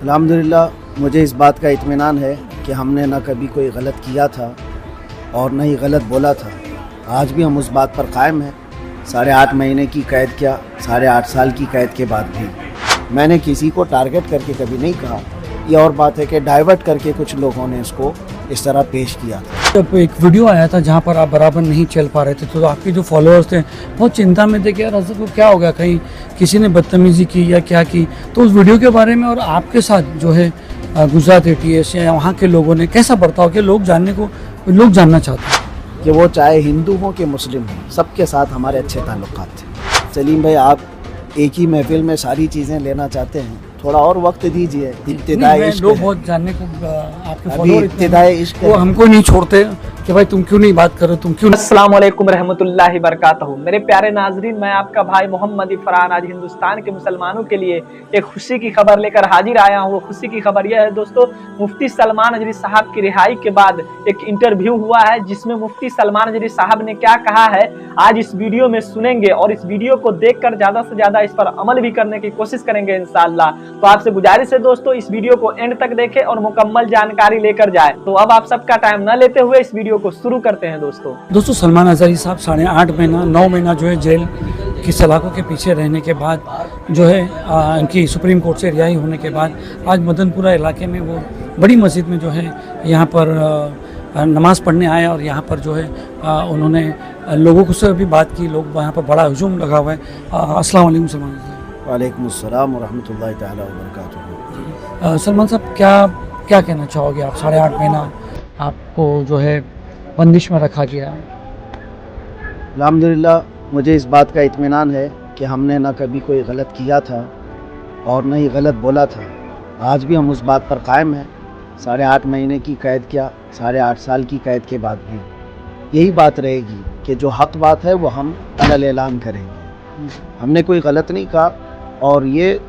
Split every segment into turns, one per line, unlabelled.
अल्हम्दुलिल्लाह मुझे इस बात का इत्मीनान है कि हमने ना कभी कोई गलत किया था और न ही गलत बोला था। आज भी हम उस बात पर कायम हैं। 8.5 महीने की कैद क्या, 8.5 साल की कैद के बाद भी मैंने किसी को टारगेट करके कभी नहीं कहा। ये और बात है कि डाइवर्ट करके कुछ लोगों ने इसको इस तरह पेश किया था।
जब एक वीडियो आया था जहाँ पर आप बराबर नहीं चल पा रहे थे तो आपके जो फॉलोअर्स थे बहुत चिंता में थे कि यार अज़हर को क्या हो गया, कहीं किसी ने बदतमीज़ी की या क्या की। तो उस वीडियो के बारे में और आपके साथ जो है गुजरात ATS या वहाँ के लोगों ने कैसा बर्ताव किया, लोग जानना चाहते हैं
कि वो चाहे हिंदू हों कि मुस्लिम हों, सबके साथ हमारे अच्छे ताल्लुकात थे। सलीम भाई, आप एक ही महफिल में सारी चीज़ें लेना चाहते हैं, थोड़ा और वक्त दीजिए। इब्तिदाई
लोग बहुत जानने को आपके
अभी
फॉलोअर
इब्तिदाई इश्क
वो हमको नहीं छोड़ते कि भाई तुम क्यों नहीं बात कर रहे, तुम क्यों।
अस्सलाम वालेकुम रहमतुल्लाहि बरकातहू। मेरे प्यारे नाजरीन, मैं आपका भाई मोहम्मद इफरान आज हिंदुस्तान के मुसलमानों के लिए एक खुशी की खबर लेकर हाजिर आया हूँ। वो खुशी की खबर यह है दोस्तों, मुफ्ती सलमान अजरी साहब की रिहाई के बाद एक इंटरव्यू हुआ है जिसमें मुफ्ती सलमान अजरी साहब ने क्या कहा है आज इस वीडियो में सुनेंगे और इस वीडियो को देखकर ज्यादा से ज्यादा इस पर अमल भी करने की कोशिश करेंगे इंशाअल्लाह। तो आपसे गुजारिश है दोस्तों, इस वीडियो को एंड तक देखें और मुकम्मल जानकारी लेकर जाए। तो अब आप सबका टाइम न लेते हुए इस वीडियो को शुरू करते हैं। दोस्तों
सलमान अजहरी साहब 8.5 महीना 9 महीना जो है जेल की सलाखों के पीछे रहने के बाद जो है इनकी सुप्रीम कोर्ट से रिहाई होने के बाद आज मदनपुरा इलाके में वो बड़ी मस्जिद में जो है यहाँ पर नमाज़ पढ़ने आए और यहाँ पर जो है उन्होंने लोगों से भी बात की। लोग यहाँ पर बड़ा हुजूम लगा हुआ है। अस्सलाम वालेकुम सलमान साहब।
वालेकुम अस्सलाम व रहमतुल्लाहि तआला व बरकातहू।
सलमान साहब क्या कहना चाहोगे आप? 8.5 महीना आपको जो है बंदिश में रखा गया।
अल्हम्दुलिल्लाह मुझे इस बात का इत्मीनान है कि हमने ना कभी कोई गलत किया था और न ही गलत बोला था। आज भी हम उस बात पर कायम हैं। 8.5 महीने की कैद क्या, 8.5 साल की कैद के बाद भी यही बात रहेगी कि जो हक बात है वो हम अलल ऐलान करेंगे। हमने कोई गलत नहीं कहा और ये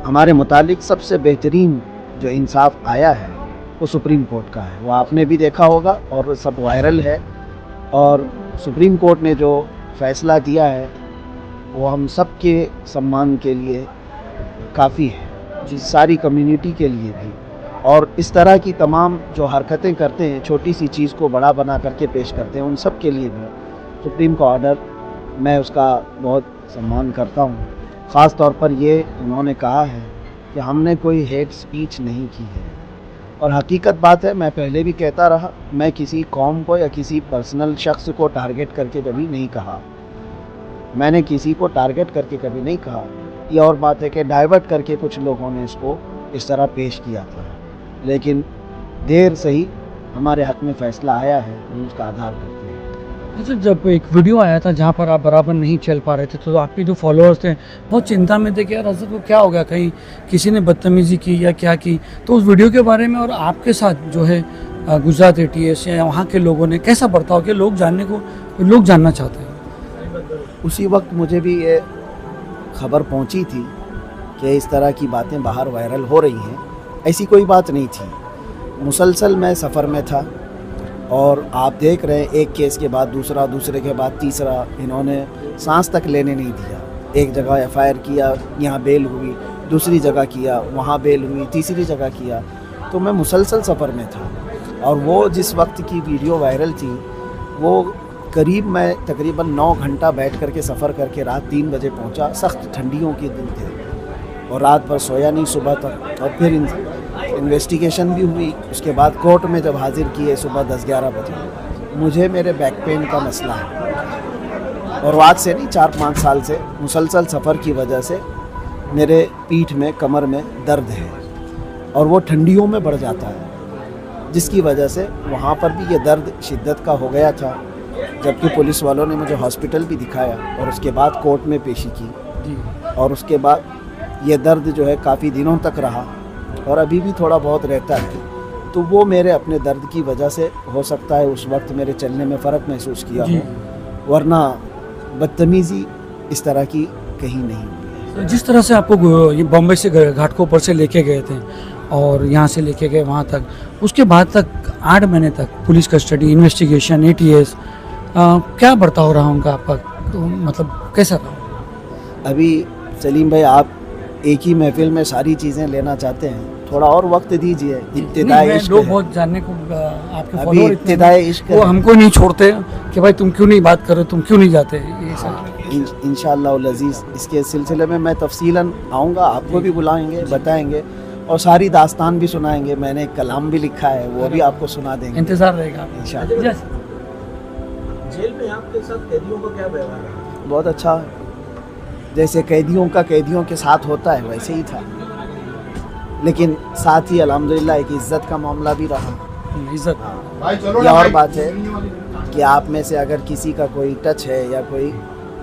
हमारे मुतालिक सबसे बेहतरीन जो इंसाफ आया है वो सुप्रीम कोर्ट का है। वो आपने भी देखा होगा और सब वायरल है। और सुप्रीम कोर्ट ने जो फ़ैसला दिया है वो हम सब के सम्मान के लिए काफ़ी है, जिस सारी कम्युनिटी के लिए भी। और इस तरह की तमाम जो हरकतें करते हैं, छोटी सी चीज़ को बड़ा बना करके पेश करते हैं, उन सब के लिए भी सुप्रीम का ऑर्डर मैं उसका बहुत सम्मान करता हूँ। ख़ास तौर पर ये उन्होंने कहा है कि हमने कोई हेट स्पीच नहीं की है। और हकीकत बात है, मैं पहले भी कहता रहा, मैं किसी कौम को या किसी पर्सनल शख्स को टारगेट करके कभी नहीं कहा। मैंने किसी को टारगेट करके कभी नहीं कहा। ये और बात है कि डाइवर्ट करके कुछ लोगों ने इसको इस तरह पेश किया था, लेकिन देर सही हमारे हक़ में फ़ैसला आया है, हम उसका आधार करते हैं।
अच्छा, जब एक वीडियो आया था जहाँ पर आप बराबर नहीं चल पा रहे थे तो आपके जो फॉलोअर्स थे बहुत चिंता में थे कि यार अज़हर को क्या हो गया, कहीं किसी ने बदतमीज़ी की या क्या की। तो उस वीडियो के बारे में और आपके साथ जो है गुजरात ATS या वहाँ के लोगों ने कैसा बर्ताव किया, लोग जानना चाहते हैं।
उसी वक्त मुझे भी ये खबर पहुंची थी कि इस तरह की बातें बाहर वायरल हो रही हैं। ऐसी कोई बात नहीं थी। मुसलसल मैं सफ़र में था और आप देख रहे हैं एक केस के बाद दूसरा, दूसरे के बाद तीसरा, इन्होंने सांस तक लेने नहीं दिया। एक जगह FIR किया, यहाँ बेल हुई, दूसरी जगह किया, वहाँ बेल हुई, तीसरी जगह किया। तो मैं मुसलसल सफ़र में था और वो जिस वक्त की वीडियो वायरल थी वो करीब मैं तकरीबन 9 घंटा बैठ करके सफ़र करके रात 3 बजे पहुँचा। सख्त ठंडियों के दिन थे और रात भर सोया नहीं सुबह तक। और फिर इन्वेस्टिगेशन भी हुई। उसके बाद कोर्ट में जब हाजिर किए सुबह 10-11 बजे, मुझे मेरे बैक पेन का मसला है और आज से नहीं 4-5 साल से मुसलसल सफ़र की वजह से मेरे पीठ में, कमर में दर्द है और वो ठंडियों में बढ़ जाता है, जिसकी वजह से वहाँ पर भी ये दर्द शिद्दत का हो गया था। जबकि पुलिस वालों ने मुझे हॉस्पिटल भी दिखाया और उसके बाद कोर्ट में पेशी की और उसके बाद ये दर्द जो है काफ़ी दिनों तक रहा और अभी भी थोड़ा बहुत रहता है। तो वो मेरे अपने दर्द की वजह से हो सकता है उस वक्त मेरे चलने में फ़र्क महसूस किया हो, वरना बदतमीज़ी इस तरह की कहीं नहीं हुई।
जिस तरह से आपको ये बॉम्बे से घाटकोपर से लेके गए थे और यहाँ से लेके गए वहाँ तक, उसके बाद तक 8 महीने तक पुलिस कस्टडी, इन्वेस्टिगेशन, ATS, क्या बर्ताव रहा उनका आपका, तो मतलब कैसा रहा?
अभी सलीम भाई, आप एक ही महफिल में सारी चीज़ें लेना चाहते हैं, थोड़ा और वक्त दीजिए।
नहीं,
इब्तिदाई
मैं
इश्क
लोग
है।
बहुत जानने को आपके
अभी
फॉलोअर
इब्तिदाई इश्क
वो
है।
हमको नहीं छोड़ते कि भाई तुम क्यों नहीं बात कर रहे, तुम क्यों नहीं जाते, ये सब।
इंशाअल्लाह अज़ीज़ इसके सिलसिले में मैं तफसीलन आऊँगा, आपको भी बुलाएंगे, बताएंगे और सारी दास्तान भी सुनाएंगे। मैंने एक कलाम भी लिखा है, वो भी आपको सुना देंगे
इंतजार रहेगा
इंशाअल्लाह।
Yes.
जेल में आपके साथ कैदियों का क्या व्यवहार रहा?
बहुत अच्छा है, जैसे कैदियों का कैदियों के साथ होता है वैसे ही था, लेकिन साथ ही अल्हम्दुलिल्लाह एक इज़्ज़त का मामला भी रहा।
इज्जत
यह और बात है कि आप में से अगर किसी का कोई टच है या कोई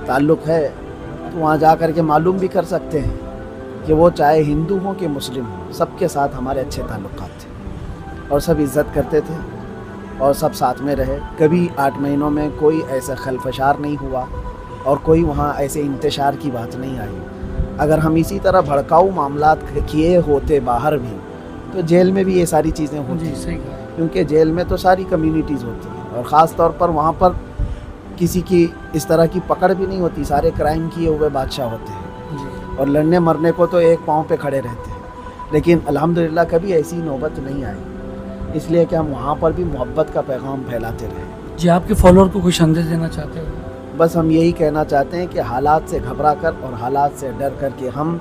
ताल्लुक़ है तो वहाँ जा कर के मालूम भी कर सकते हैं कि वो चाहे हिंदू हों कि मुस्लिम हों, सबके साथ हमारे अच्छे ताल्लुक़ात थे और सब इज़्ज़त करते थे और सब साथ में रहे। कभी 8 महीनों में कोई ऐसा खलफशार नहीं हुआ और कोई वहाँ ऐसे इंतशार की बात नहीं आई। अगर हम इसी तरह भड़काऊ मामलात किए होते बाहर भी तो जेल में भी ये सारी चीज़ें होती
जी
हैं,
सही कहा।
क्योंकि जेल में तो सारी कम्युनिटीज़ होती हैं और ख़ास तौर पर वहाँ पर किसी की इस तरह की पकड़ भी नहीं होती, सारे क्राइम किए हुए बादशाह होते हैं
जी
और लड़ने मरने को तो एक पाँव पे खड़े रहते हैं, लेकिन अल्हम्दुलिल्लाह कभी ऐसी नौबत नहीं आई, इसलिए कि हम वहाँ पर भी मोहब्बत का पैगाम फैलाते रहे।
जी, आपके फॉलोअर को कोई संदेश देना चाहते हो?
बस हम यही कहना चाहते हैं कि हालात से घबरा कर और हालात से डर कर के हम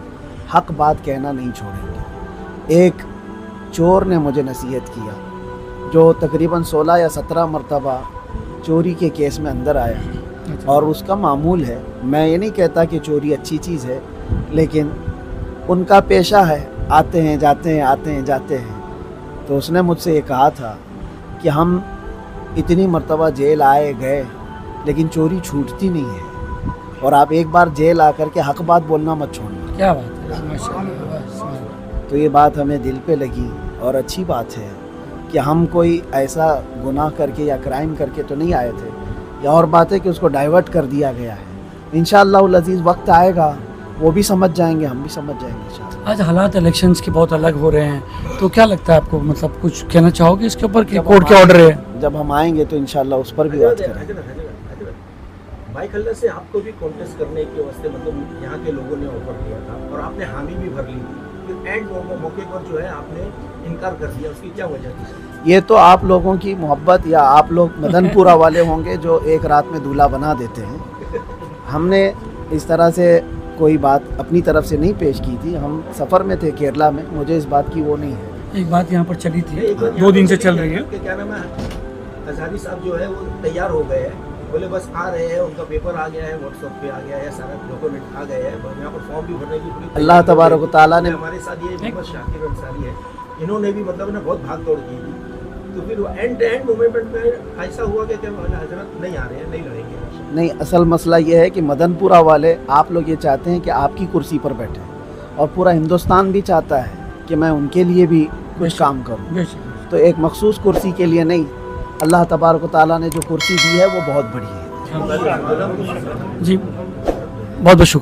हक बात कहना नहीं छोड़ेंगे। एक चोर ने मुझे नसीहत किया जो तकरीबन 16 या 17 मरतबा चोरी के केस में अंदर आया और उसका मामूल है। मैं ये नहीं कहता कि चोरी अच्छी चीज़ है, लेकिन उनका पेशा है, आते हैं जाते हैं, आते हैं जाते हैं। तो उसने मुझसे ये कहा था कि हम इतनी मरतबा जेल आए गए लेकिन चोरी छूटती नहीं है और आप एक बार जेल आकर के हक बात बोलना मत छोड़ना।
क्या बात है, माशाअल्लाह, बस।
तो ये बात हमें दिल पे लगी और अच्छी बात है कि हम कोई ऐसा गुनाह करके या क्राइम करके तो नहीं आए थे। या और बात है कि उसको डाइवर्ट कर दिया गया है। इंशाअल्लाह अज़ीज़ वक्त आएगा, वो भी समझ जाएंगे, हम भी समझ जाएंगे इंशाअल्लाह।
आज हालात इलेक्शंस के बहुत अलग हो रहे हैं, तो क्या लगता है आपको, मतलब कुछ कहना चाहोगे इसके ऊपर कि
जब
कोर्ट
हम
के ऑर्डर है?
जब हम आएंगे तो इंशाअल्लाह उस पर भी बात करेंगे।
भाई खल्लर से आपको भी कॉन्टेस्ट करने के वास्ते मतलब यहाँ के लोगों ने ऑफर किया था और आपने हामी भी भर ली थी, फिर एंड मौके पर जो है आपने इनकार कर दिया, उसकी क्या वजह थी?
ये तो आप लोगों की मोहब्बत या आप लोग मदनपुरा वाले होंगे जो एक रात में दूल्हा बना देते हैं। हमने इस तरह से कोई बात अपनी तरफ से नहीं पेश की थी। हम सफ़र में थे केरला में, मुझे इस बात की वो नहीं है।
एक बात यहाँ पर चली थी,
एक बात
2 दिन से
यहाँ
चल
पे
रही है।
कि क्या नाम है, हजारी साहब जो है वो तैयार हो गए हैं, बोले बस आ रहे हैं, उनका पेपर आ गया है, व्हाट्सएप पे आ गया है, सारा डॉक्यूमेंट आ गए हैं, यहाँ पर फॉर्म भी भरने की पूरी
अल्लाह तबारक व तआला ने
हमारे साथ ये मोहम्मद शाकिर अंसारी है, इन्होंने भी मतलब ना बहुत भाग दौड़ की थी। तो फिर एंड मोमेंट में ऐसा हुआ कि हजरत नहीं आ रहे हैं, नहीं लड़ेंगे।
नहीं, असल मसला ये है कि मदनपुरा वाले आप लोग ये चाहते हैं कि आपकी कुर्सी पर बैठे और पूरा हिंदुस्तान भी चाहता है कि मैं उनके लिए भी कुछ काम करूं।
बेशक।
तो एक मखसूस कुर्सी के लिए नहीं, अल्लाह तबारक व तआला ने जो कुर्सी दी है वो बहुत बड़ी है।
जी, बहुत बहुत शुक्रिया।